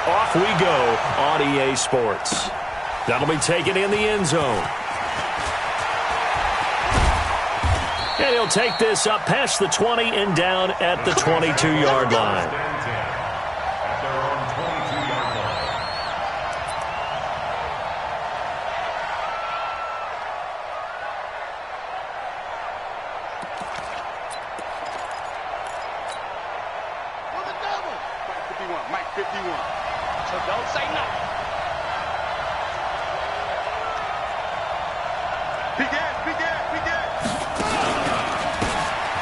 off we go on EA Sports. That'll be taken in the end zone. And he'll take this up past the 20 and down at the 22-yard line.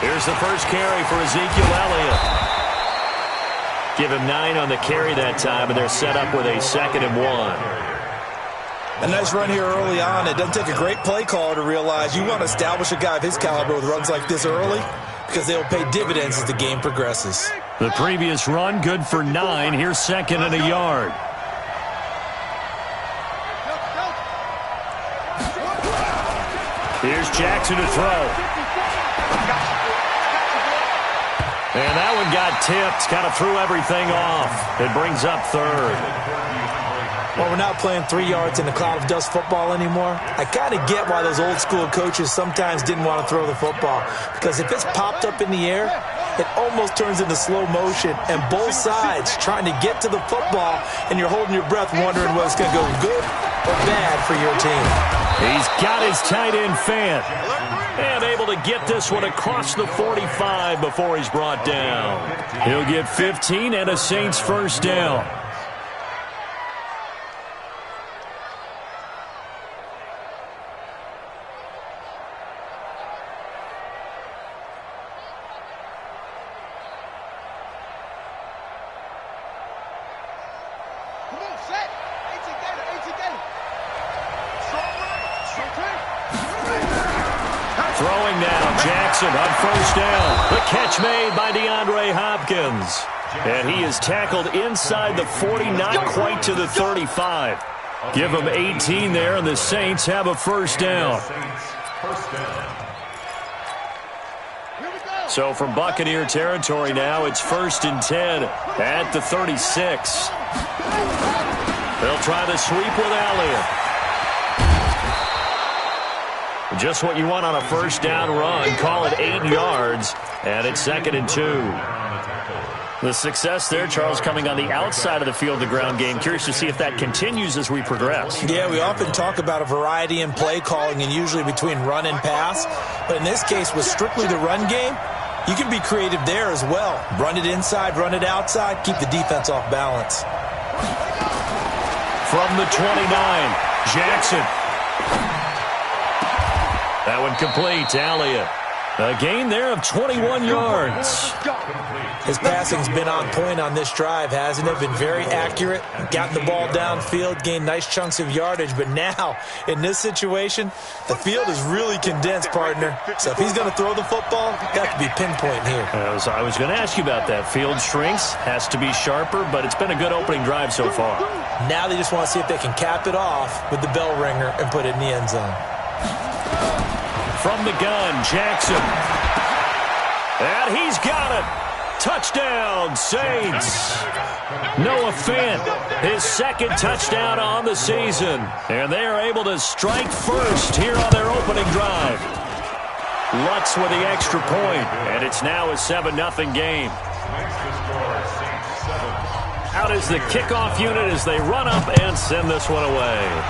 Here's the first carry for Ezekiel Elliott. Give him 9 on the carry that time, and they're set up with a 2nd and 1. A nice run here early on. It doesn't take a great play caller to realize you want to establish a guy of his caliber with runs like this early because they'll pay dividends as the game progresses. The previous run, good for 9. Here's 2nd and a yard. Here's Jackson to throw. And that one got tipped, kind of threw everything off. It brings up 3rd. Well, we're not playing 3 yards in a cloud of dust football anymore. I kind of get why those old school coaches sometimes didn't want to throw the football. Because if it's popped up in the air, it almost turns into slow motion. And both sides trying to get to the football, and you're holding your breath wondering whether it's going to go good or bad for your team. He's got his tight end fan. And able to get this one across the 45 before he's brought down. He'll get 15 and a Saints first down. Throwing now, Jackson on first down. The catch made by DeAndre Hopkins. And he is tackled inside the 40, not quite to the 35. Give him 18 there, and the Saints have a first down. So from Buccaneer territory now, it's 1st and 10 at the 36. They'll try the sweep with Elliott. Just what you want on a first down run. Call it 8 yards, and it's 2nd and 2. The success there, Charles, coming on the outside of the field, the ground game. Curious to see if that continues as we progress. Yeah, we often talk about a variety in play calling and usually between run and pass. But in this case, with strictly the run game, you can be creative there as well. Run it inside, run it outside, keep the defense off balance. From the 29, Jackson. That one complete to Elliott. A gain there of 21 yards. His passing's been on point on this drive, hasn't it? Been very accurate. Gotten the ball downfield, gained nice chunks of yardage. But now, in this situation, the field is really condensed, partner. So if he's going to throw the football, got to be pinpoint here. I was going to ask you about that. Field shrinks, has to be sharper, but it's been a good opening drive so far. Now they just want to see if they can cap it off with the bell ringer and put it in the end zone. From the gun, Jackson. And he's got it. Touchdown, Saints. Noah Fant, his 2nd touchdown on the season. And they are able to strike first here on their opening drive. Lutz with the extra point, and it's now a 7-0 game. Out is the kickoff unit as they run up and send this one away.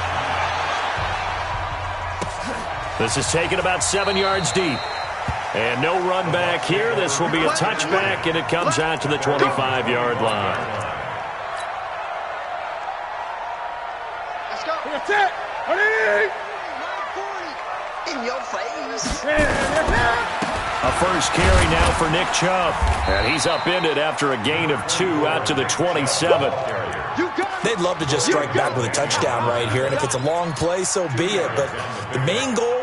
This is taken about 7 yards deep. And no run back here. This will be a touchback, and it comes out to the 25-yard line. Let's go. That's it. In your face. A first carry now for Nick Chubb. And he's upended after a gain of 2 out to the 27. They'd love to just strike back with a touchdown right here, and if it's a long play, so be it. But the main goal,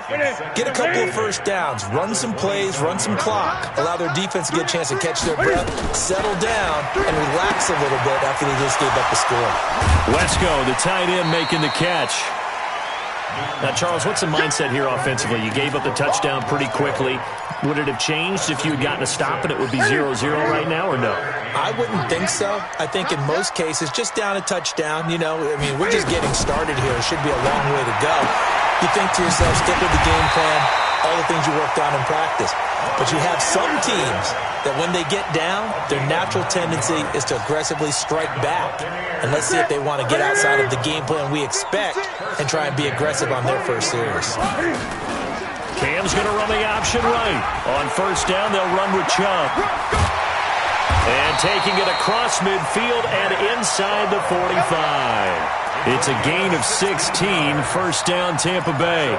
get a couple of first downs, run some plays, run some clock, allow their defense to get a chance to catch their breath, settle down, and relax a little bit after they just gave up the score. Wesco, the tight end, making the catch. Now, Charles, what's the mindset here offensively? You gave up the touchdown pretty quickly. Would it have changed if you had gotten a stop and it would be 0-0 right now, or no? I wouldn't think so. I think in most cases, just down a touchdown, you know, I mean, we're just getting started here. It should be a long way to go. You think to yourself, stick with the game plan, all the things you worked on in practice. But you have some teams that when they get down, their natural tendency is to aggressively strike back. And let's see if they want to get outside of the game plan we expect and try and be aggressive on their first series. Cam's going to run the option right. On first down, they'll run with Chubb. And taking it across midfield and inside the 45. It's a gain of 16, first down Tampa Bay.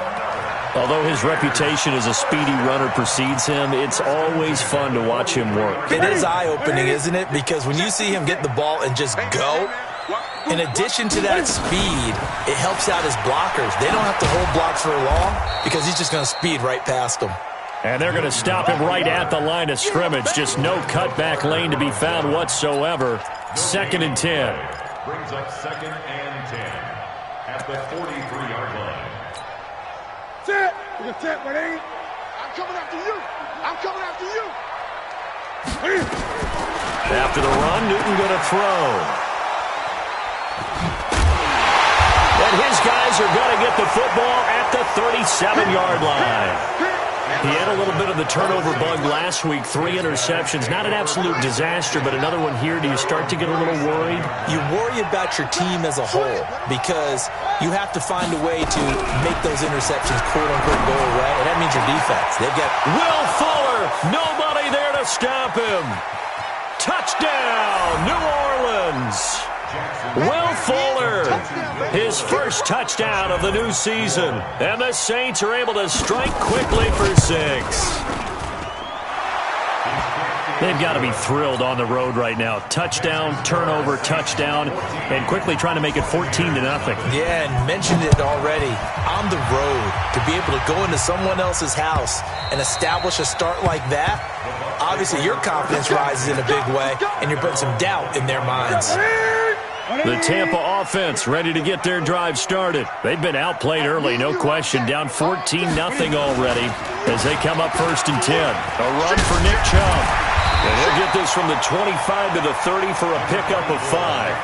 Although his reputation as a speedy runner precedes him, it's always fun to watch him work. It is eye-opening, isn't it? Because when you see him get the ball and just go, in addition to that speed, it helps out his blockers. They don't have to hold blocks for long because he's just going to speed right past them. And they're going to stop him right at the line of scrimmage. Just no cutback lane to be found whatsoever. 2nd and 10. Brings up 2nd and 10 at the 43-yard line. Tip! I'm coming after you! I'm coming after you! After the run, Newton going to throw. And his guys are going to get the football at the 37-yard line. He had a little bit of the turnover bug last week, 3 interceptions. Not an absolute disaster, but another one here. Do you start to get a little worried? You worry about your team as a whole because you have to find a way to make those interceptions, quote-unquote, go away, and that means your defense. They've got Will Fuller, nobody there to stop him. Touchdown, New Orleans. Will Fuller, his first touchdown of the new season. And the Saints are able to strike quickly for 6. They've got to be thrilled on the road right now. Touchdown, turnover, touchdown, and quickly trying to make it 14-0. Yeah, and mentioned it already. On the road, to be able to go into someone else's house and establish a start like that, obviously your confidence rises in a big way, and you're putting some doubt in their minds. The Tampa offense ready to get their drive started. They've been outplayed early, no question. Down 14-0 already as they come up 1st and 10. A run for Nick Chubb. And he'll get this from the 25 to the 30 for a pickup of 5.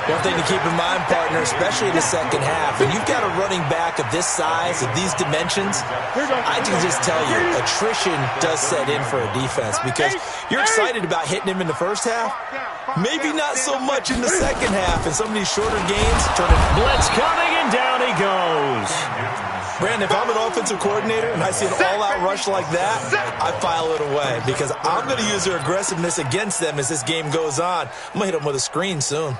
One thing to keep in mind, partner, especially in the second half, when you've got a running back of this size, of these dimensions, I can just tell you, attrition does set in for a defense because you're excited about hitting him in the first half. Maybe not so much in the second half. In some of these shorter games, blitz coming, and down he goes. Brandon, if I'm an offensive coordinator and I see an all-out rush like that, I file it away because I'm going to use their aggressiveness against them as this game goes on. I'm going to hit them with a screen soon.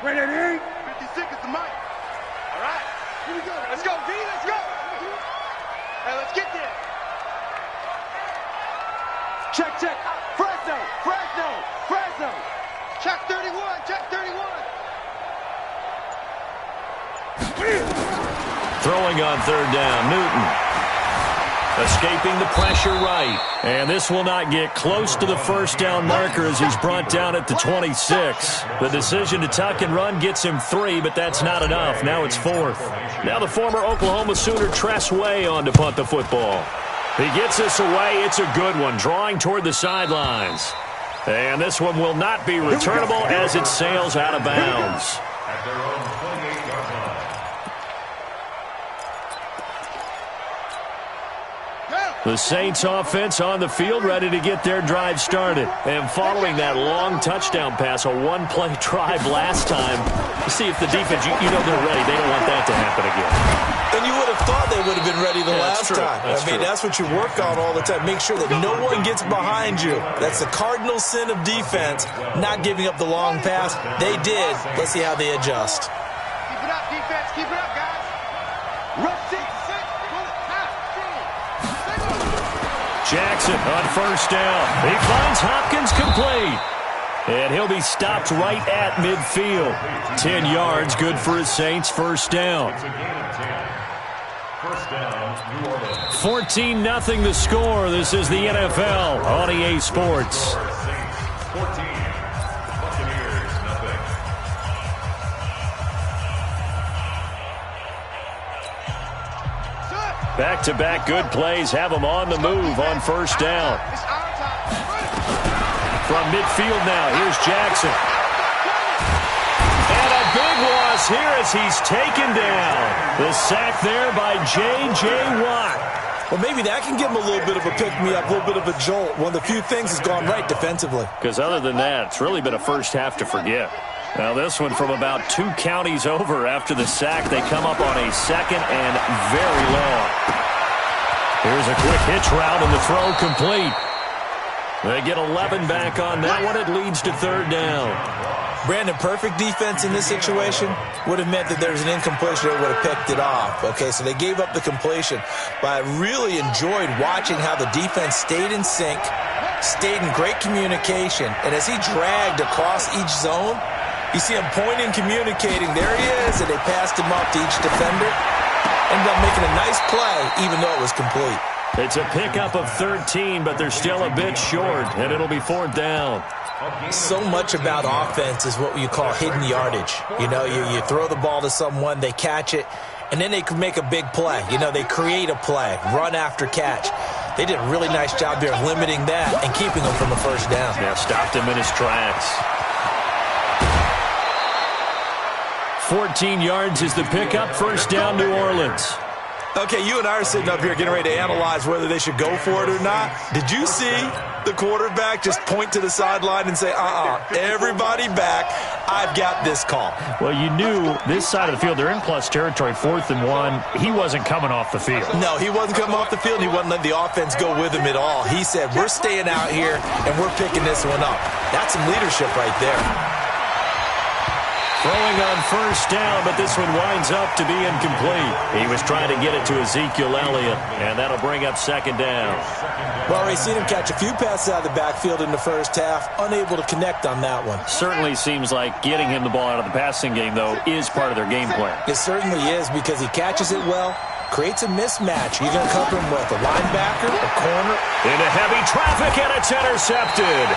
Ready? 56 is the mic. All right, here we go. Let's go, D. Let's go. Hey, let's get there. Check. Fresno. Check 31. Throwing on 3rd down, Newton. Escaping the pressure right. And this will not get close to the first down marker as he's brought down at the 26. The decision to tuck and run gets him 3, but that's not enough. Now it's 4th. Now the former Oklahoma Sooner Tress Way on to punt the football. He gets this away. It's a good one, drawing toward the sidelines. And this one will not be returnable as it sails out of bounds. At their own 28-yard line. The Saints offense on the field ready to get their drive started. And following that long touchdown pass, a one-play drive last time, see if the defense, you know they're ready. They don't want that to happen again. And you would have thought they would have been ready the last time. That's what you work on all the time. Make sure that no one gets behind you. That's the cardinal sin of defense, not giving up the long pass. They did. Let's see how they adjust. Keep it up, defense. Keep it up, guys. Run 6. Jackson on first down. He finds Hopkins complete. And he'll be stopped right at midfield. 10 yards, good for his Saints, first down. 14-0 the score. This is the NFL on EA Sports. 14, Buccaneers, nothing. Back-to-back good plays have them on the move on first down. From midfield now, here's Jackson. And a big loss here as he's taken down. The sack there by J.J. Watt. Well, maybe that can give him a little bit of a pick-me-up, a little bit of a jolt. One of the few things has gone right defensively. Because other than that, it's really been a first half to forget. Now this one from about 2 counties over after the sack. They come up on a second and very long. Here's a quick hitch route and the throw complete. They get 11 back on that one. It leads to third down. Brandon, perfect defense in this situation would have meant that there's an incompletion that would have picked it off. Okay, so they gave up the completion. But I really enjoyed watching how the defense stayed in sync, stayed in great communication, and as he dragged across each zone, you see him pointing, communicating. There he is, and they passed him off to each defender. Ended up making a nice play, even though it was complete. It's a pickup of 13, but they're still a bit short, and it'll be fourth down. So much about offense is what you call hidden yardage. You know, you throw the ball to someone, they catch it, and then they can make a big play. You know, they create a play, run after catch. They did a really nice job here of limiting that and keeping him from the first down. Yeah, stopped him in his tracks. 14 yards is the pickup. First down, New Orleans. Okay, you and I are sitting up here getting ready to analyze whether they should go for it or not. Did you see the quarterback just point to the sideline and say, everybody back, I've got this call? Well, you knew this side of the field, they're in plus territory, 4th and 1. He wasn't coming off the field. No, he wasn't coming off the field. He wasn't letting the offense go with him at all. He said, we're staying out here, and we're picking this one up. That's some leadership right there. Throwing on first down, but this one winds up to be incomplete. He was trying to get it to Ezekiel Elliott, and that'll bring up second down. Well, we've seen him catch a few passes out of the backfield in the first half, unable to connect on that one. Certainly seems like getting him the ball out of the passing game, though, is part of their game plan. It certainly is because he catches it well, creates a mismatch. You're going to cover him with a linebacker, a corner. Into heavy traffic, and it's intercepted.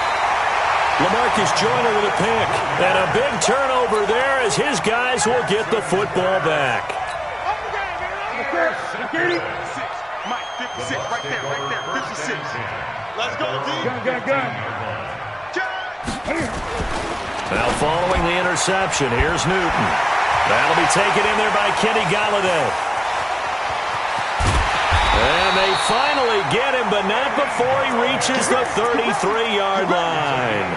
LaMarcus Joyner with a pick. And a big turnover there as his guys will get the football back. Mike, 56, right there, 56. Let's go, team. Now following the interception, here's Newton. That'll be taken in there by Kenny Galladay. And they finally get him, but not before he reaches the 33-yard line.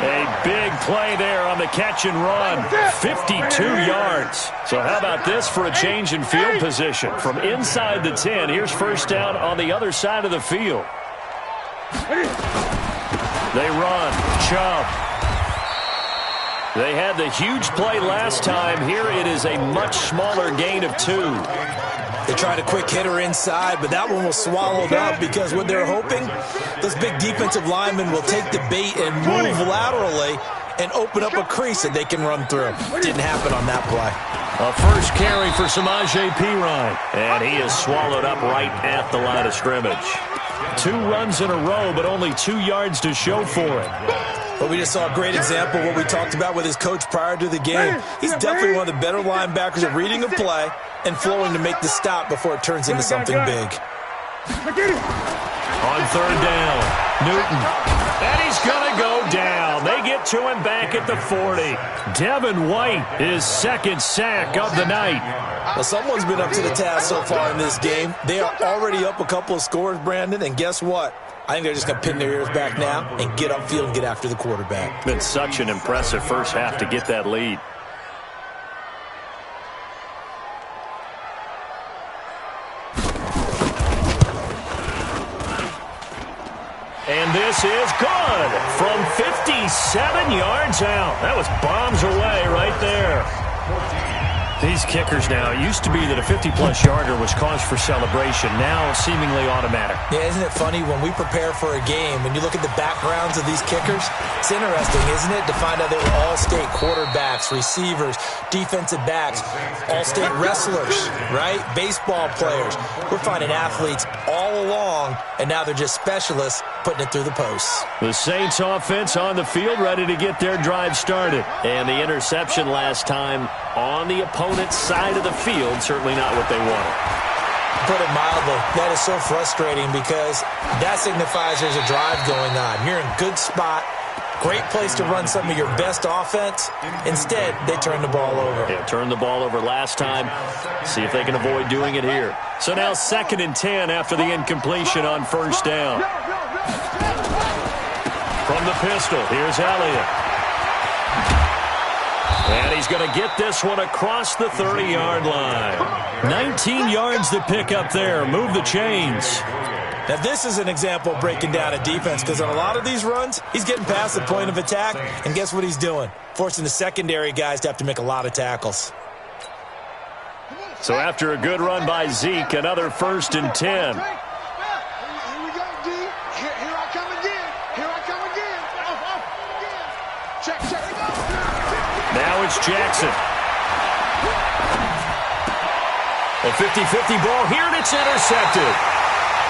A big play there on the catch and run. 52 yards. So how about this for a change in field position? From inside the 10, here's first down on the other side of the field. They run. Chubb. They had the huge play last time. Here it is a much smaller gain of 2. They tried a quick hitter inside, but that one was swallowed up because what they're hoping, those big defensive linemen will take the bait and move laterally and open up a crease that they can run through. Didn't happen on that play. A first carry for Samaje Perine, and he is swallowed up right at the line of scrimmage. 2 runs in a row, but only 2 yards to show for it. But we just saw a great example of what we talked about with his coach prior to the game. He's definitely one of the better linebackers at reading a play and flowing to make the stop before it turns into something big. On third down, Newton. And he's going to go down. They get to him back at the 40. Devin White, his second sack of the night. Well, someone's been up to the task so far in this game. They are already up a couple of scores, Brandon, and guess what? I think they're just going to pin their ears back now and get upfield and get after the quarterback. Been such an impressive first half to get that lead. And this is good from 57 yards out. That was bombs away right there. These kickers now, it used to be that a 50-plus yarder was cause for celebration. Now seemingly automatic. Yeah, isn't it funny when we prepare for a game, when you look at the backgrounds of these kickers, it's interesting, isn't it, to find out they were all-state quarterbacks, receivers, defensive backs, all-state wrestlers, right? Baseball players. We're finding athletes all along, and now they're just specialists putting it through the posts. The Saints offense on the field ready to get their drive started. And the interception last time on the opponent's side of the field, certainly not what they wanted. Put it mildly, that is so frustrating because that signifies there's a drive going on. You're in a good spot, great place to run some of your best offense. Instead, they turn the ball over. Yeah, turned the ball over last time. See if they can avoid doing it here. So now 2nd and 10 after the incompletion on 1st down. From the pistol, here's Elliott. And he's going to get this one across the 30-yard line. 19 yards to pick up there. Move the chains. Now, this is an example of breaking down a defense because on a lot of these runs, he's getting past the point of attack, and guess what he's doing? Forcing the secondary guys to have to make a lot of tackles. So after a good run by Zeke, another 1st and 10. Now it's Jackson. A 50-50 ball here, and it's intercepted.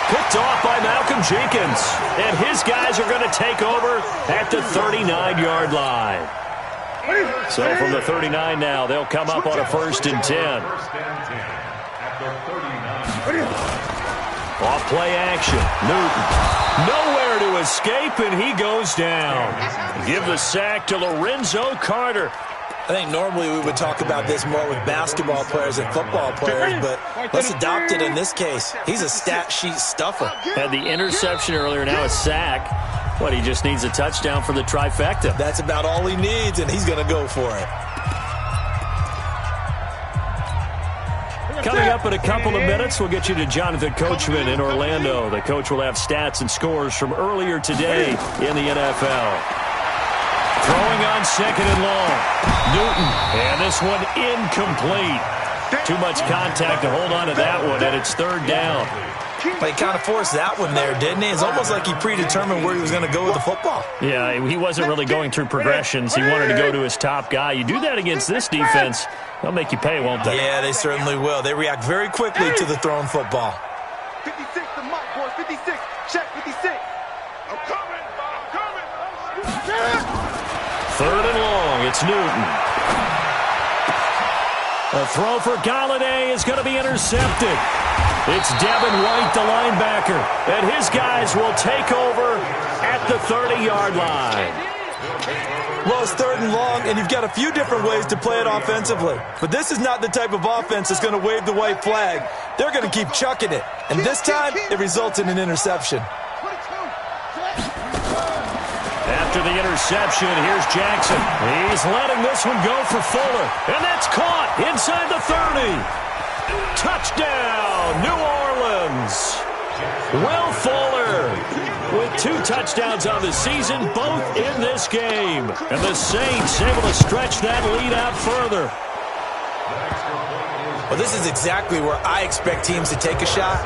Picked off by Malcolm Jenkins. And his guys are going to take over at the 39-yard line. So from the 39 now, they'll come up on a 1st and 10. Off play action. Newton. Nowhere to escape, and he goes down. Give the sack to Lorenzo Carter. I think normally we would talk about this more with basketball players and football players, but let's adopt it in this case. He's a stat sheet stuffer. Had the interception earlier, now a sack. What, he just needs a touchdown for the trifecta. That's about all he needs, and he's going to go for it. Coming up in a couple of minutes, we'll get you to Jonathan Coachman in Orlando. The coach will have stats and scores from earlier today in the NFL. Throwing on 2nd and long. Newton, and this one incomplete. Too much contact to hold on to that one, and it's 3rd down. But he kind of forced that one there, didn't he? It's almost like he predetermined where he was going to go with the football. Yeah, he wasn't really going through progressions. He wanted to go to his top guy. You do that against this defense, they'll make you pay, won't they? Yeah, they certainly will. They react very quickly to the thrown football. 56 to Mike, boys. 56. Check 56. I'm coming. 3rd and long. It's Newton. A throw for Galladay is going to be intercepted. It's Devin White, the linebacker, and his guys will take over at the 30-yard line. Well, it's 3rd and long, and you've got a few different ways to play it offensively. But this is not the type of offense that's going to wave the white flag. They're going to keep chucking it. And this time, it results in an interception. After the interception, here's Jackson. He's letting this one go for Fuller. And that's caught inside the 30. Touchdown, New Orleans. Will Fuller with 2 touchdowns on the season, both in this game. And the Saints able to stretch that lead out further. Well, this is exactly where I expect teams to take a shot.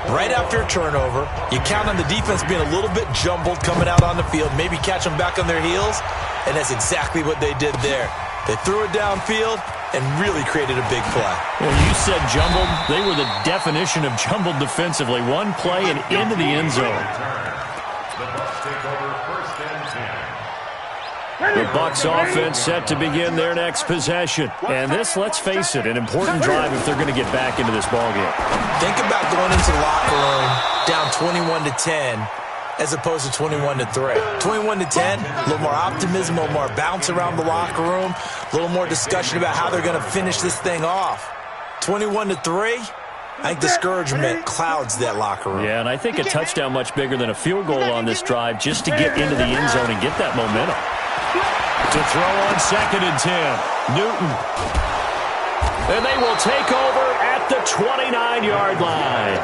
Right after a turnover, you count on the defense being a little bit jumbled coming out on the field, maybe catch them back on their heels, and that's exactly what they did there. They threw it downfield and really created a big play. Well, you said jumbled. They were the definition of jumbled defensively. One play and into the end zone. The Bucs offense set to begin their next possession. And this, let's face it, an important drive if they're going to get back into this ballgame. Think about going into the locker room down 21-10 as opposed to 21-3. 21-10, a little more optimism, a little more bounce around the locker room, a little more discussion about how they're going to finish this thing off. 21-3, I think discouragement clouds that locker room. Yeah, and I think a touchdown much bigger than a field goal on this drive just to get into the end zone and get that momentum. To throw on 2nd and 10, Newton. And they will take over at the 29-yard line.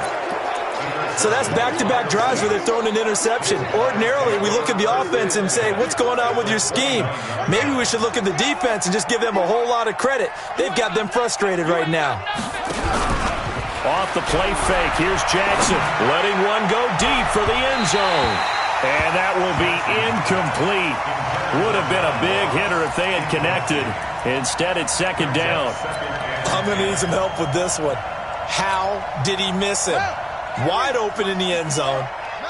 So that's back-to-back drives where they're throwing an interception. Ordinarily, we look at the offense and say, what's going on with your scheme? Maybe we should look at the defense and just give them a whole lot of credit. They've got them frustrated right now. Off the play fake, here's Jackson, letting one go deep for the end zone. And that will be incomplete. Would have been a big hitter if they had connected. Instead, it's 2nd down. I'm going to need some help with this one. How did he miss him? Wide open in the end zone.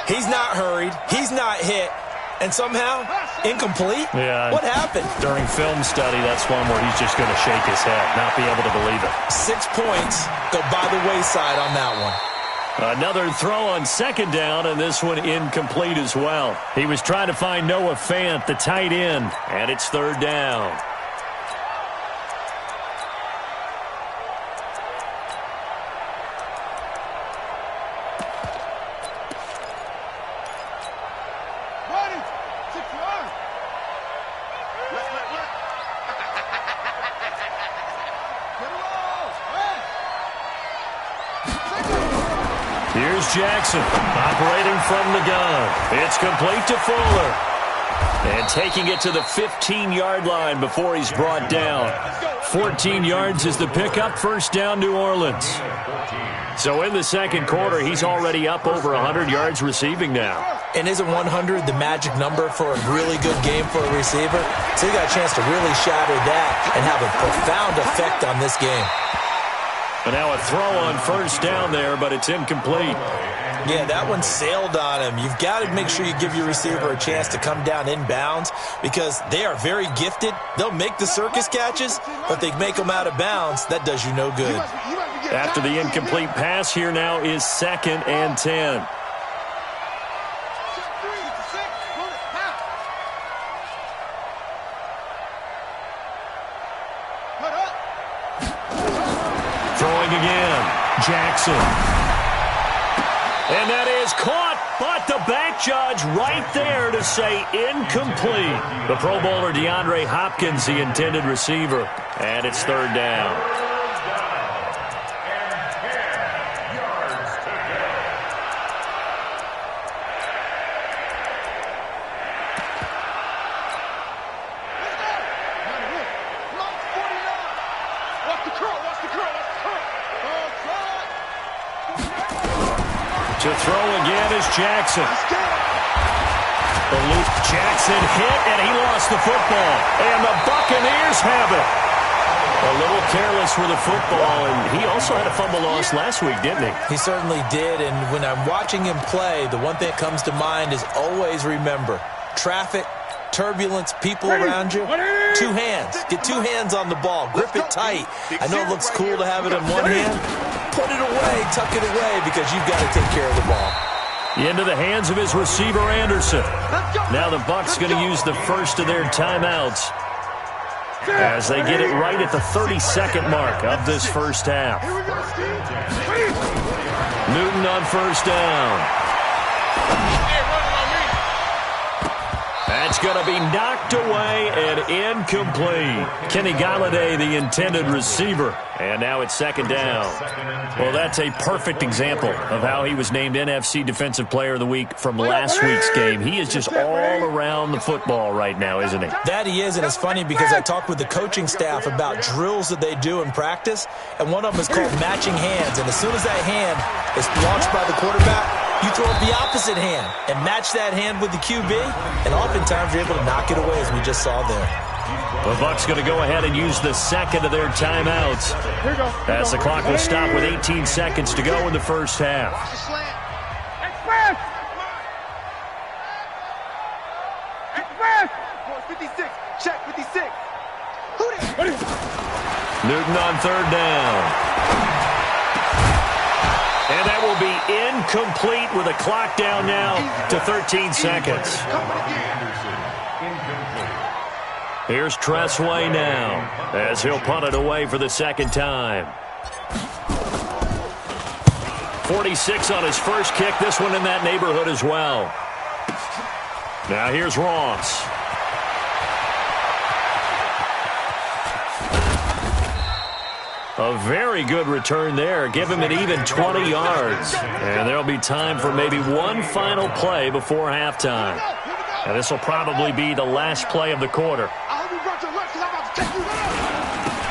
He's not hurried. He's not hit. And somehow, incomplete? Yeah. What happened? During film study, that's one where he's just going to shake his head, not be able to believe it. 6 points go by the wayside on that one. Another throw on second down, and this one incomplete as well. He was trying to find Noah Fant, the tight end, and it's third down. Here's Jackson, operating from the gun. It's complete to Fuller. And taking it to the 15-yard line before he's brought down. 14 yards is the pickup, first down New Orleans. So in the second quarter, he's already up over 100 yards receiving now. And isn't 100 the magic number for a really good game for a receiver? So he got a chance to really shatter that and have a profound effect on this game. And now a throw on first down there, but it's incomplete. Yeah, that one sailed on him. You've got to make sure you give your receiver a chance to come down inbounds because they are very gifted. They'll make the circus catches, but they make them out of bounds. That does you no good. After the incomplete pass, here now is 2nd and 10. Throwing again, Jackson. And that is caught, but the back judge right there to say incomplete. The Pro Bowler DeAndre Hopkins, the intended receiver. And it's third down. To throw again is Jackson. Jackson hit, and he lost the football. And the Buccaneers have it. A little careless with the football, and he also had a fumble loss last week, didn't he? He certainly did, and when I'm watching him play, the one thing that comes to mind is always remember, traffic, turbulence, people around you, 2 hands. Get 2 hands on the ball. Grip it tight. I know it looks cool to have it in one hand. Put it away, tuck it away, because you've got to take care of the ball. Into the hands of his receiver, Anderson. Now the Bucs going to use the first of their timeouts as they get it right at the 32nd mark of this first half. Newton on first down. That's going to be knocked away and incomplete. Kenny Galladay, the intended receiver. And now it's second down. Well, that's a perfect example of how he was named NFC Defensive Player of the Week from last week's game. He is just all around the football right now, isn't he? That he is, and it's funny because I talked with the coaching staff about drills that they do in practice, and one of them is called matching hands. And as soon as that hand is launched by the quarterback, you throw up the opposite hand and match that hand with the QB, and oftentimes you're able to knock it away, as we just saw there. The Bucs going to go ahead and use the second of their timeouts as the clock will stop with 18 seconds to go in the first half. Express! 56. Check 56. Newton on third down. And that will be incomplete with a clock down now to 13 seconds. Here's Tressway now as he'll punt it away for the second time. 46 on his first kick. This one in that neighborhood as well. Now here's Ross. A very good return there. Give him an even 20 yards. And there'll be time for maybe one final play before halftime. And this will probably be the last play of the quarter.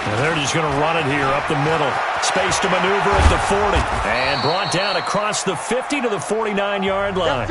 And they're just going to run it here up the middle. Space to maneuver at the 40. And brought down across the 50 to the 49-yard line.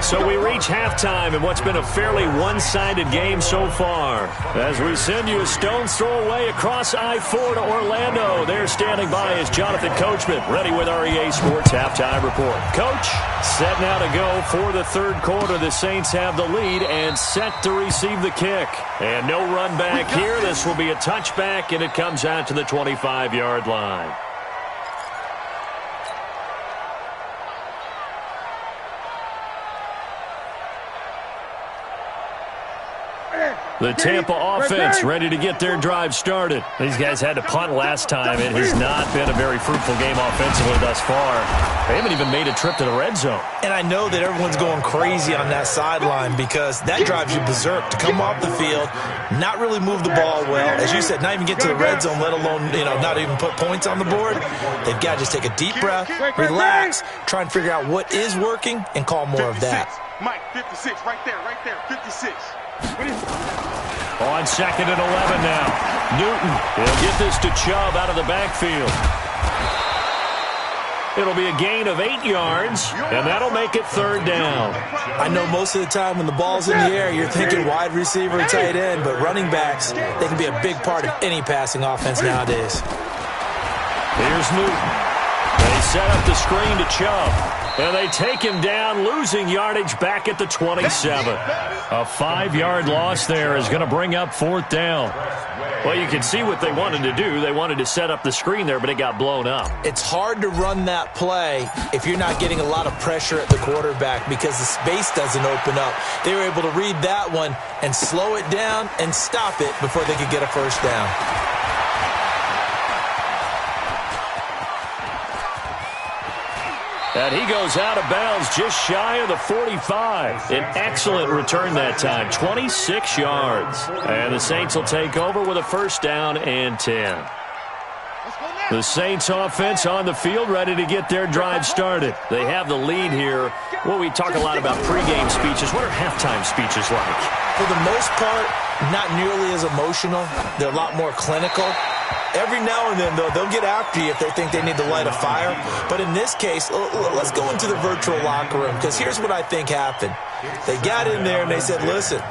So we reach halftime in what's been a fairly one-sided game so far. As we send you a stone's throw away across I-4 to Orlando. There standing by is Jonathan Coachman, ready with our EA Sports Halftime Report. Coach, set now to go for the third quarter. The Saints have the lead and set to receive the kick. And no run back here. This will be a touchback, and it comes out to the 25-yard line. The Tampa offense ready to get their drive started. These guys had to punt last time. It has not been a very fruitful game offensively thus far. They haven't even made a trip to the red zone. And I know that everyone's going crazy on that sideline because that drives you berserk to come off the field, not really move the ball well. As you said, not even get to the red zone, let alone, not even put points on the board. They've got to just take a deep breath, relax, try and figure out what is working, and call more of that. Mike, 56, right there, 56. On 2nd and 11 now. Newton will get this to Chubb out of the backfield. It'll be a gain of 8 yards, and that'll make it third down. I know most of the time when the ball's in the air, you're thinking wide receiver, tight end, but running backs, they can be a big part of any passing offense nowadays. Here's Newton. They set up the screen to Chubb. And they take him down, losing yardage back at the 27. A 5-yard loss there is going to bring up fourth down. Well, you can see what they wanted to do. They wanted to set up the screen there, but it got blown up. It's hard to run that play if you're not getting a lot of pressure at the quarterback because the space doesn't open up. They were able to read that one and slow it down and stop it before they could get a first down. And he goes out of bounds just shy of the 45. An excellent return that time, 26 yards. And the Saints will take over with a first down and 10. The Saints offense on the field ready to get their drive started. They have the lead here. Well, we talk a lot about pregame speeches. What are halftime speeches like? For the most part, not nearly as emotional. They're a lot more clinical. Every now and then, though, they'll get after you if they think they need to light a fire. But in this case, let's go into the virtual locker room because here's what I think happened. They got in there and they said, listen,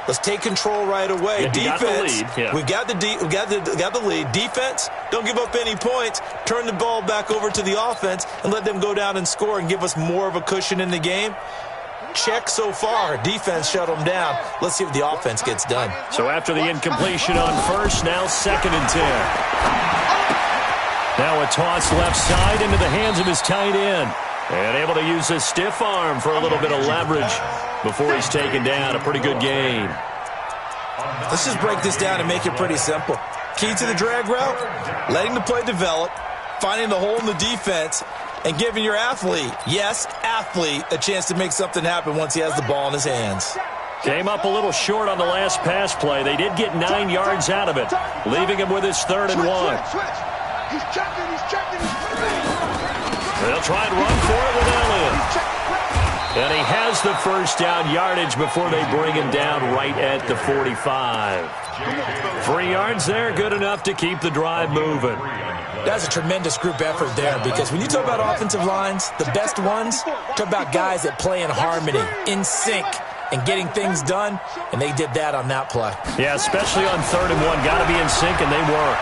let's take control right away. Defense, we've got the lead. Defense, don't give up any points. Turn the ball back over to the offense and let them go down and score and give us more of a cushion in the game. Check so far. Defense shut them down. Let's see if the offense gets done. So after the incompletion on first, now 2nd and 10. Now a toss left side into the hands of his tight end. And able to use his stiff arm for a little bit of leverage before he's taken down. A pretty good gain. Let's just break this down and make it pretty simple. Key to the drag route, letting the play develop, finding the hole in the defense, and giving your athlete, yes, athlete, a chance to make something happen once he has the ball in his hands. Came up a little short on the last pass play. They did get 9 yards out of it, leaving him with his 3rd and 1. He's checking. They'll try and run for it with Elliott. And he has the first down yardage before they bring him down right at the 45. 3 yards there, good enough to keep the drive moving. That's a tremendous group effort there because when you talk about offensive lines, the best ones, talk about guys that play in harmony, in sync, and getting things done, and they did that on that play. Yeah, especially on 3rd and 1. Got to be in sync, and they were.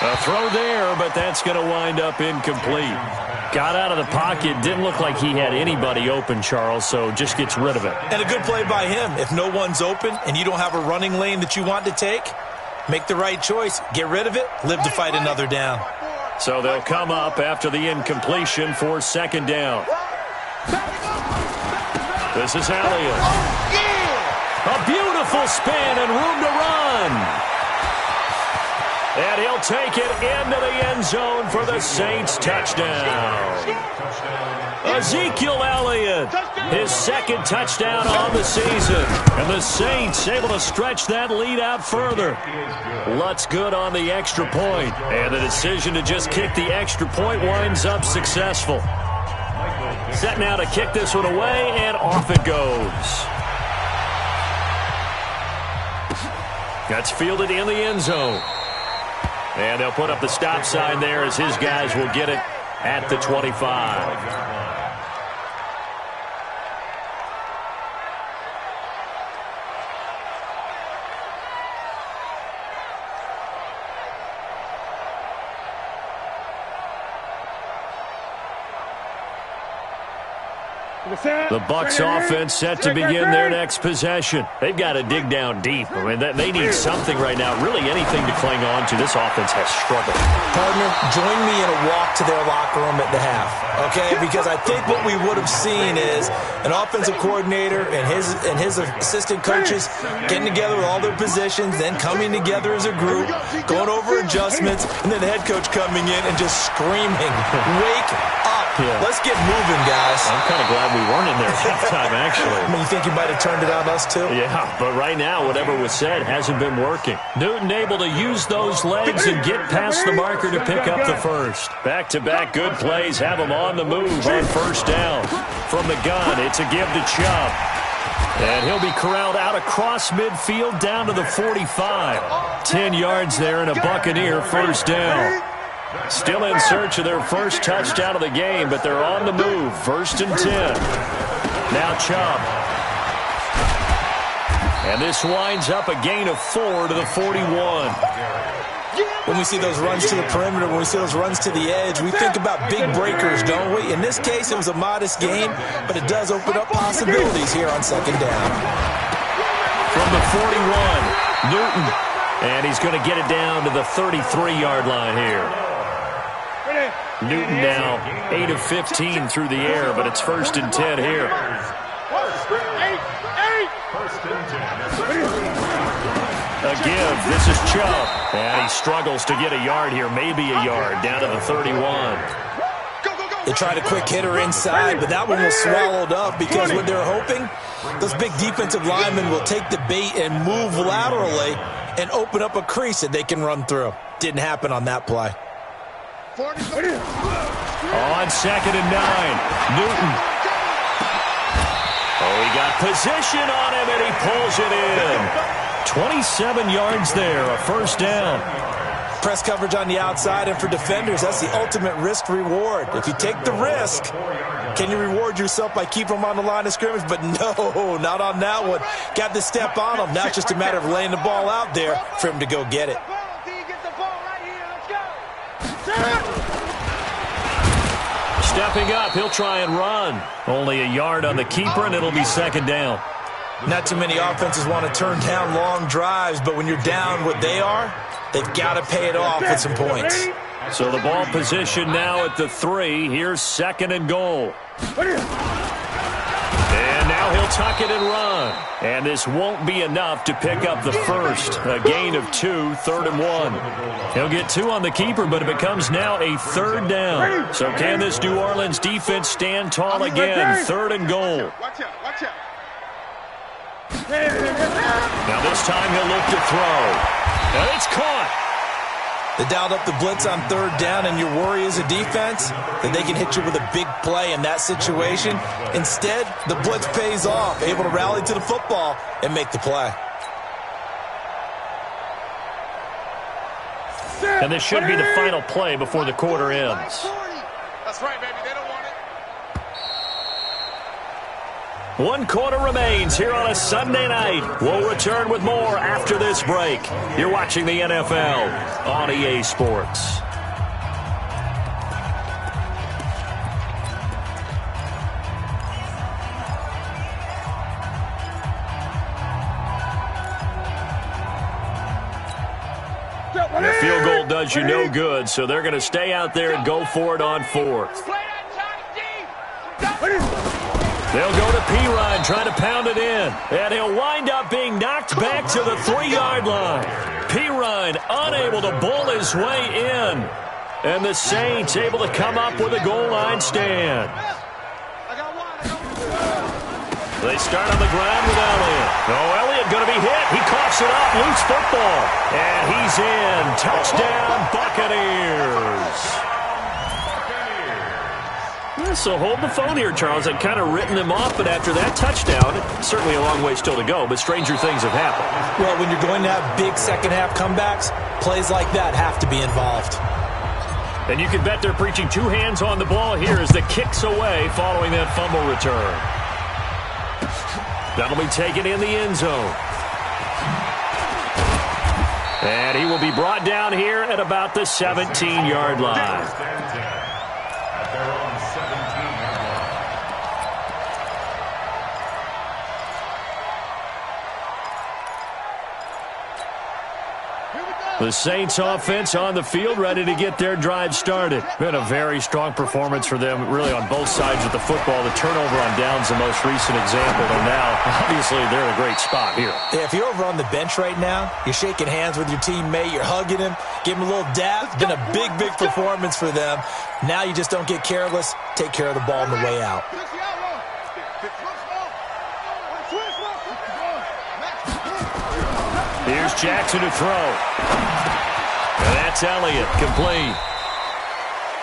A throw there, but that's going to wind up incomplete. Got out of the pocket, didn't look like he had anybody open, Charles, so just gets rid of it. And a good play by him. If no one's open and you don't have a running lane that you want to take, make the right choice. Get rid of it. Live to fight another down. So they'll come up after the incompletion for 2nd down. This is Elliott. A beautiful spin and room to run. And he'll take it into the end zone for the Saints touchdown. Ezekiel Elliott, his 2nd touchdown on the season. And the Saints able to stretch that lead out further. Lutz good on the extra point. And the decision to just kick the extra point winds up successful. Set now to kick this one away, and off it goes. That's fielded in the end zone. And they'll put up the stop sign there as his guys will get it at the 25. The Bucs offense set to begin their next possession. They've got to dig down deep. I mean, they need something right now, really anything to cling on to. This offense has struggled. Partner, join me in a walk to their locker room at the half, okay? Because I think what we would have seen is an offensive coordinator and his assistant coaches getting together with all their positions, then coming together as a group, going over adjustments, and then the head coach coming in and just screaming, "Wake up. Yeah. Let's get moving, guys." I'm kind of glad we weren't in there at halftime, actually. I mean, you think you might have turned it on us, too? Yeah, but right now, whatever was said hasn't been working. Newton able to use those legs and get past the marker to pick up the first. Back-to-back good plays have him on the move on first down. From the gun, it's a give to Chubb. And he'll be corralled out across midfield down to the 45. 10 yards there and a Buccaneer first down. Still in search of their first touchdown of the game, but they're on the move. 1st and 10. Now Chubb. And this winds up a gain of 4 to the 41. When we see those runs to the perimeter, when we see those runs to the edge, we think about big breakers, don't we? In this case, it was a modest gain, but it does open up possibilities here on 2nd down. From the 41, Newton. And he's going to get it down to the 33-yard line here. Newton now 8 of 15 through the air, but it's 1st and 10 here. A give. This is Chubb. And he struggles to get a yard here, maybe a yard, down to the 31. They tried a quick hitter inside, but that one was swallowed up because what they're hoping, those big defensive linemen will take the bait and move laterally and open up a crease that they can run through. Didn't happen on that play. On 2nd and 9, Newton. Oh, he got position on him, and he pulls it in. 27 yards there, a first down. Press coverage on the outside, and for defenders, that's the ultimate risk-reward. If you take the risk, can you reward yourself by keeping them on the line of scrimmage? But no, not on that one. Got to step on them. Now it's just a matter of laying the ball out there for him to go get it. Stepping up, he'll try and run. Only a yard on the keeper, and it'll be 2nd down. Not too many offenses want to turn down long drives, but when you're down what they are, they've got to pay it off with some points. So the ball position now at the 3. Here's 2nd and goal. And now he'll tuck it and run. And this won't be enough to pick up the first. A gain of 2, 3rd and 1. He'll get 2 on the keeper, but it becomes now a 3rd down. So can this New Orleans defense stand tall again? 3rd and goal. Watch out, watch out. Now this time he'll look to throw. And it's caught. They dialed up the blitz on 3rd down, and your worry as a defense that they can hit you with a big play in that situation. Instead, the blitz pays off, able to rally to the football and make the play. And this should be the final play before the quarter ends. That's right, baby. They don't want it. 1 quarter remains here on a Sunday night. We'll return with more after this break. You're watching the NFL on EA Sports. And a field goal does you no good, so they're going to stay out there and go for it on 4th. They'll go to Pirine, trying to pound it in. And he'll wind up being knocked back to the 3-yard line. Pirine unable to bull his way in. And the Saints able to come up with a goal line stand. They start on the ground with Elliott. Oh, Elliott going to be hit. He coughs it up. Loose football. And he's in. Touchdown, Buccaneers. So hold the phone here, Charles. I'd kind of written them off, but after that touchdown, certainly a long way still to go, but stranger things have happened. Well, when you're going to have big second-half comebacks, plays like that have to be involved. And you can bet they're preaching two hands on the ball here as the kick's away following that fumble return. That'll be taken in the end zone. And he will be brought down here at about the 17-yard line. The Saints offense on the field, ready to get their drive started. Been a very strong performance for them, really on both sides of the football. The turnover on downs, the most recent example, and now, obviously, they're in a great spot here. Yeah, if you're over on the bench right now, you're shaking hands with your teammate, you're hugging him, giving him a little dab. It's been a big, big performance for them. Now you just don't get careless. Take care of the ball on the way out. Here's Jackson to throw. And that's Elliott, complete.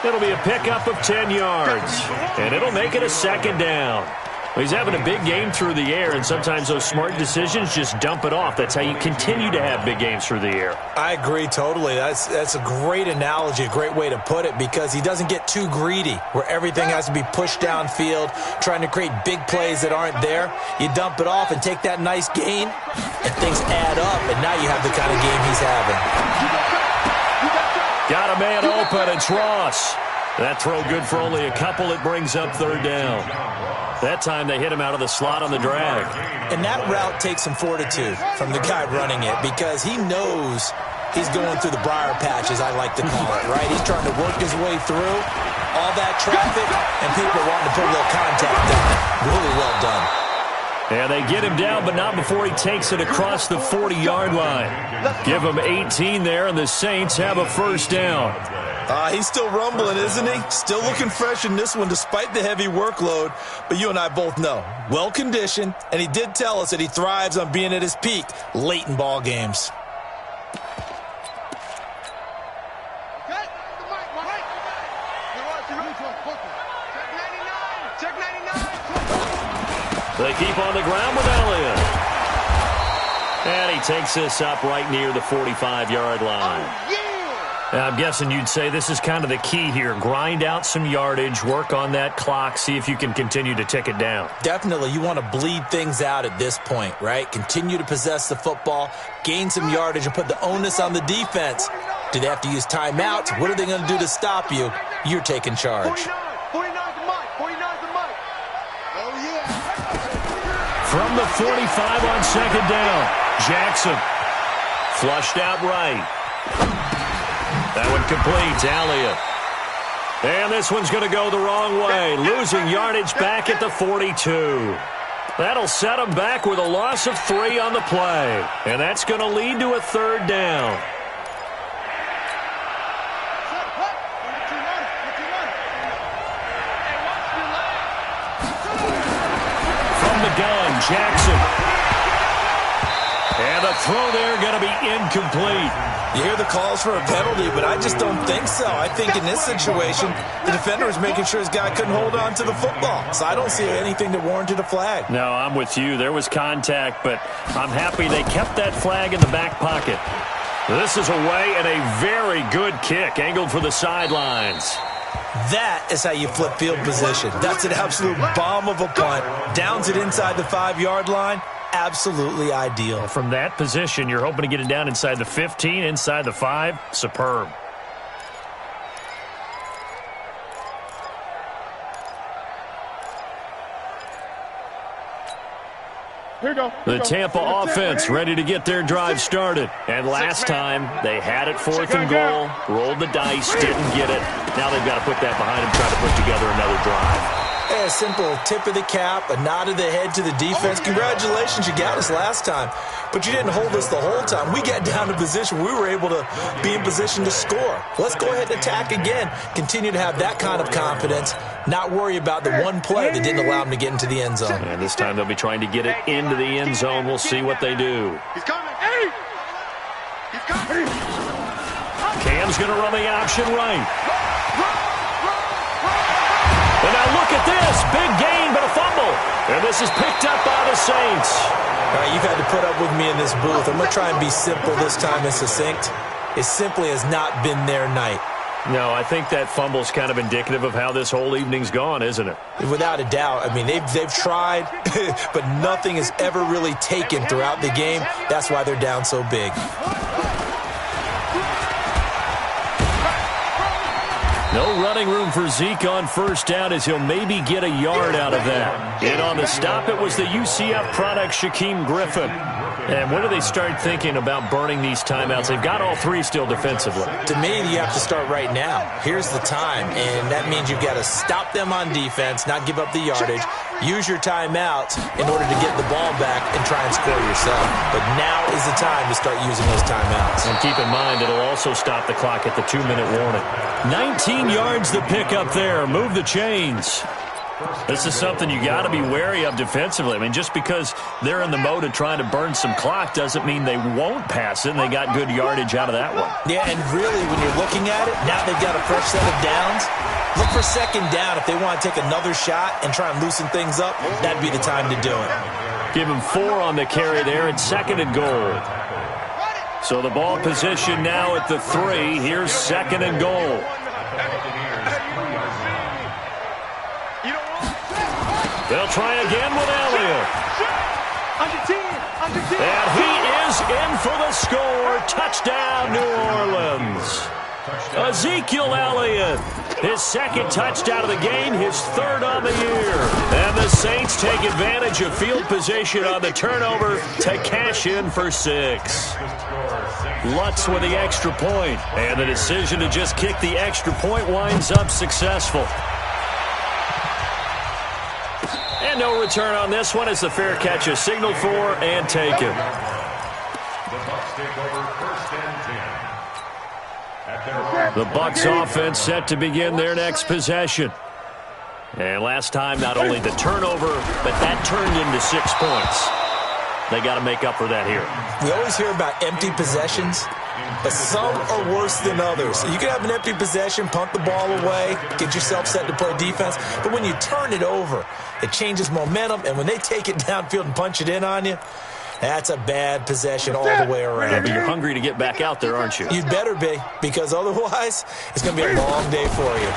It'll be a pickup of 10 yards. And it'll make it a second down. He's having a big game through the air, and sometimes those smart decisions just dump it off. That's how you continue to have big games through the air. I agree totally. That's a great analogy, a great way to put it, because he doesn't get too greedy where everything has to be pushed downfield, trying to create big plays that aren't there. You dump it off and take that nice gain, and things add up, and now you have the kind of game he's having. Got a man open. It's Ross. That throw good for only a couple. It brings up third down. That time they hit him out of the slot on the drag. And that route takes some fortitude from the guy running it, because he knows he's going through the briar patch, as I like to call it, right? He's trying to work his way through all that traffic, and people are wanting to put a little contact down. Really well done. And they get him down, but not before he takes it across the 40-yard line. Give him 18 there, and the Saints have a first down. He's still rumbling, isn't he? Still looking fresh in this one despite the heavy workload. But you and I both know, well-conditioned, and he did tell us that he thrives on being at his peak late in ball games. They keep on the ground with Elliott. And he takes this up right near the 45-yard line. I'm guessing you'd say this is kind of the key here. Grind out some yardage, work on that clock, see if you can continue to tick it down. Definitely. You want to bleed things out at this point, right? Continue to possess the football, gain some yardage, and put the onus on the defense. Do they have to use timeouts? What are they going to do to stop you? You're taking charge. 49's the mic. 49's the mic. Oh, yeah. From the 45 on second down, Jackson flushed out right. That one complete, Elliott. And this one's going to go the wrong way, losing yardage back at the 42. That'll set him back with a loss of 3 on the play. And that's going to lead to a third down. From the gun, Jackson. And the throw there going to be incomplete. You hear the calls for a penalty, but I just don't think so. I think in this situation, the defender was making sure his guy couldn't hold on to the football. So I don't see anything that warranted a flag. No, I'm with you. There was contact, but I'm happy they kept that flag in the back pocket. This is away and a very good kick, angled for the sidelines. That is how you flip field position. That's an absolute bomb of a punt. Downs it inside the 5-yard line. Absolutely ideal. From that position, you're hoping to get it down inside the 15, inside the 5. Superb. Here you go. The Tampa offense ready to get their drive started. And last time, they had it 4th and goal, rolled the dice, didn't get it. Now they've got to put that behind them, try to put together another drive. A simple tip of the cap, a nod of the head to the defense. Congratulations, you got us last time. But you didn't hold us the whole time. We got down to position. We were able to be in position to score. Let's go ahead and attack again. Continue to have that kind of confidence. Not worry about the one play that didn't allow them to get into the end zone. And this time they'll be trying to get it into the end zone. We'll see what they do. He's coming. Hey! He's coming. Cam's going to run the option right. And now look at this. Big gain, but a fumble. And this is picked up by the Saints. All right, you've had to put up with me in this booth. I'm going to try and be simple this time and succinct. It simply has not been their night. No, I think that fumble's kind of indicative of how this whole evening's gone, isn't it? Without a doubt. I mean, they've tried, but nothing has ever really taken throughout the game. That's why they're down so big. No running room for Zeke on first down as he'll maybe get a yard out of that. And on the stop, it was the UCF product, Shaquem Griffin. And when do they start thinking about burning these timeouts? They've got all three still defensively. To me, you have to start right now. Here's the time, and that means you've got to stop them on defense, not give up the yardage, use your timeouts in order to get the ball back and try and score yourself. But now is the time to start using those timeouts. And keep in mind, it'll also stop the clock at the 2-minute warning. 19 yards to pick up there. Move the chains. This is something you got to be wary of defensively. I mean, just because they're in the mode of trying to burn some clock doesn't mean they won't pass it, and they got good yardage out of that one. Yeah, and really, when you're looking at it, now they've got a fresh set of downs. Look for second down. If they want to take another shot and try and loosen things up, that'd be the time to do it. Give him 4 on the carry there at 2nd and goal. So the ball position now at the 3. Here's 2nd and goal. They'll try again with Elliott. And he is in for the score. Touchdown, New Orleans. Ezekiel Elliott, his 2nd touchdown of the game, his 3rd on the year. And the Saints take advantage of field position on the turnover to cash in for 6. Lutz with the extra point. And the decision to just kick the extra point winds up successful. And no return on this one as the fair catch is signaled for and taken. The Bucs offense set to begin their next possession. And last time, not only the turnover, but that turned into 6 points. They got to make up for that here. We always hear about empty possessions, but some are worse than others. You can have an empty possession, punt the ball away, get yourself set to play defense, but when you turn it over, it changes momentum, and when they take it downfield and punch it in on you, that's a bad possession all the way around. Yeah, but you're hungry to get back out there, aren't you? You'd better be, because otherwise it's going to be a long day for you.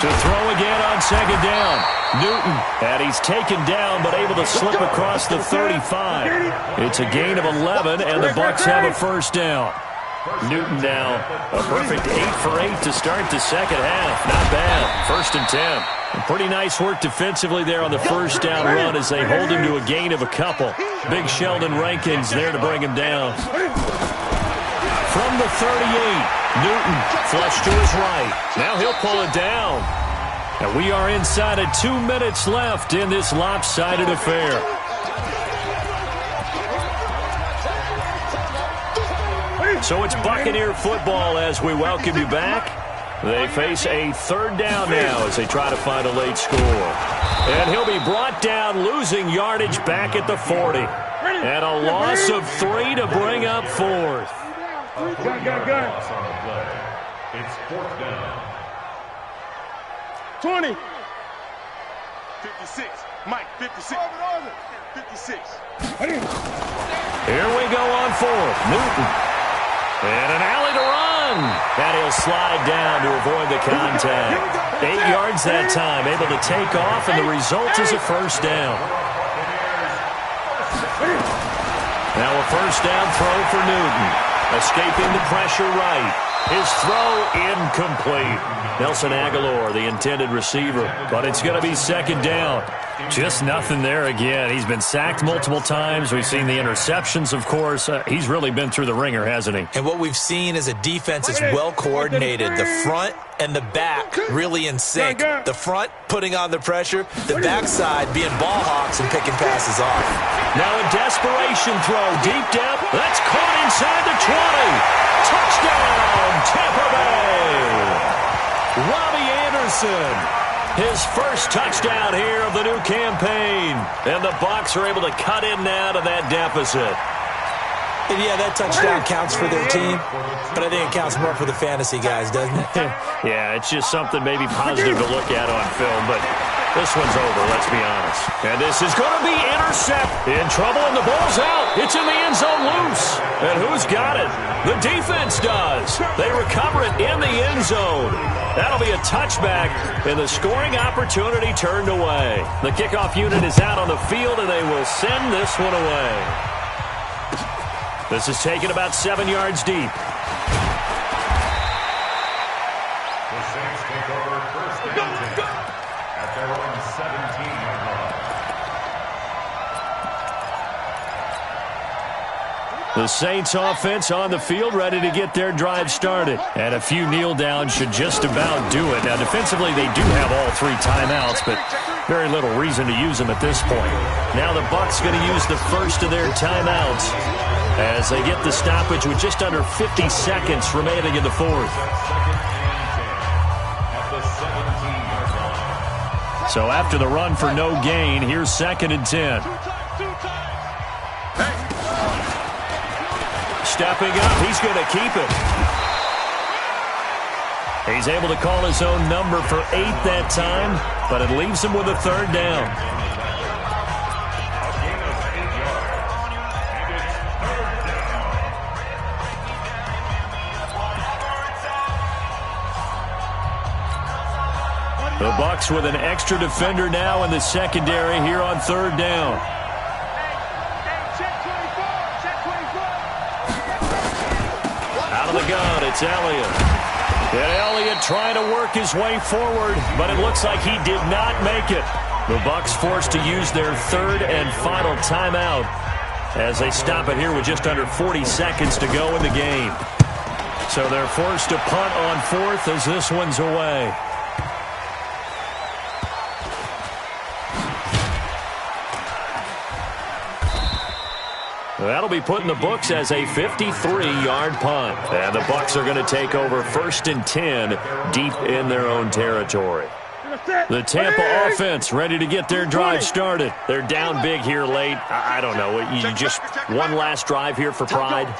To throw again on 2nd down. Newton, and he's taken down but able to slip across the 35. It's a gain of 11, and the Bucs have a first down. Newton now a perfect 8 for 8 to start the second half. Not bad. 1st and 10. And pretty nice work defensively there on the first down run as they hold him to a gain of a couple. Big Sheldon Rankins there to bring him down. From the 38, Newton flush to his right. Now he'll pull it down. And we are inside of 2 minutes left in this lopsided affair. So it's Buccaneer football as we welcome you back. They face a 3rd down now as they try to find a late score. And he'll be brought down, losing yardage back at the 40. And a loss of 3 to bring up 4th. It's 4th down. 20. 56. Mike, 56. 56. Here we go on 4th. Newton. And an alley to run. And he'll slide down to avoid the contact. 8 yards that time. Able to take off, and the result is a first down. Now a first down throw for Newton. Escaping the pressure right. His throw incomplete. Nelson Aguilar, the intended receiver. But it's going to be 2nd down. Just nothing there again. He's been sacked multiple times. We've seen the interceptions, of course. He's really been through the ringer, hasn't he? And what we've seen is a defense that's well coordinated. The front and the back really in sync. The front putting on the pressure. The backside being ball hawks and picking passes off. Now a desperation throw deep down. That's caught inside the 20. Touchdown, Tampa Bay. Robbie Anderson. His first touchdown here of the new campaign. And the Bucs are able to cut in now to that deficit. And yeah, that touchdown counts for their team, but I think it counts more for the fantasy guys, doesn't it? Yeah, it's just something maybe positive to look at on film, but this one's over, let's be honest. And this is going to be intercepted. In trouble, and the ball's out. It's in the end zone loose. And who's got it? The defense does. They recover it in the end zone. That'll be a touchback, and the scoring opportunity turned away. The kickoff unit is out on the field, and they will send this one away. This is taken about 7 yards deep. The Saints take over first and 10 at their own 17-yard line. The Saints offense on the field, ready to get their drive started. And a few kneel downs should just about do it. Now, defensively, they do have all 3 timeouts, but very little reason to use them at this point. Now the Bucs going to use the first of their timeouts as they get the stoppage with just under 50 seconds remaining in the fourth. So after the run for no gain, here's 2nd and 10. Stepping up, he's going to keep it. He's able to call his own number for 8 that time, but it leaves him with a 3rd down. The Bucs with an extra defender now in the secondary here on 3rd down. Out of the gun, it's Elliott. And Elliott trying to work his way forward, but it looks like he did not make it. The Bucs forced to use their 3rd and final timeout as they stop it here with just under 40 seconds to go in the game. So they're forced to punt on 4th as this one's away. That'll be put in the books as a 53-yard punt. And the Bucs are going to take over 1st and 10 deep in their own territory. The Tampa offense ready to get their drive started. They're down big here late. I don't know. You just one last drive here for pride?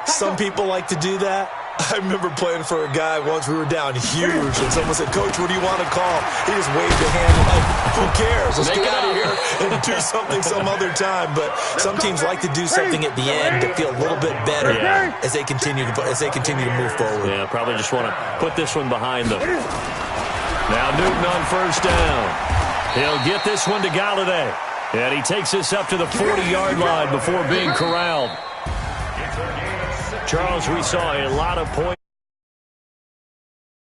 Some people like to do that. I remember playing for a guy once. We were down huge, and someone said, "Coach, what do you want to call?" He just waved a hand and like, "Who cares? Let's get out of here and do something some other time." But some teams like to do something at the end to feel a little bit better as they continue to move forward. Yeah, probably just want to put this one behind them. Now Newton on 1st down. He'll get this one to Galladay, and he takes this up to the 40-yard line before being corralled. Charles, we saw a lot of points.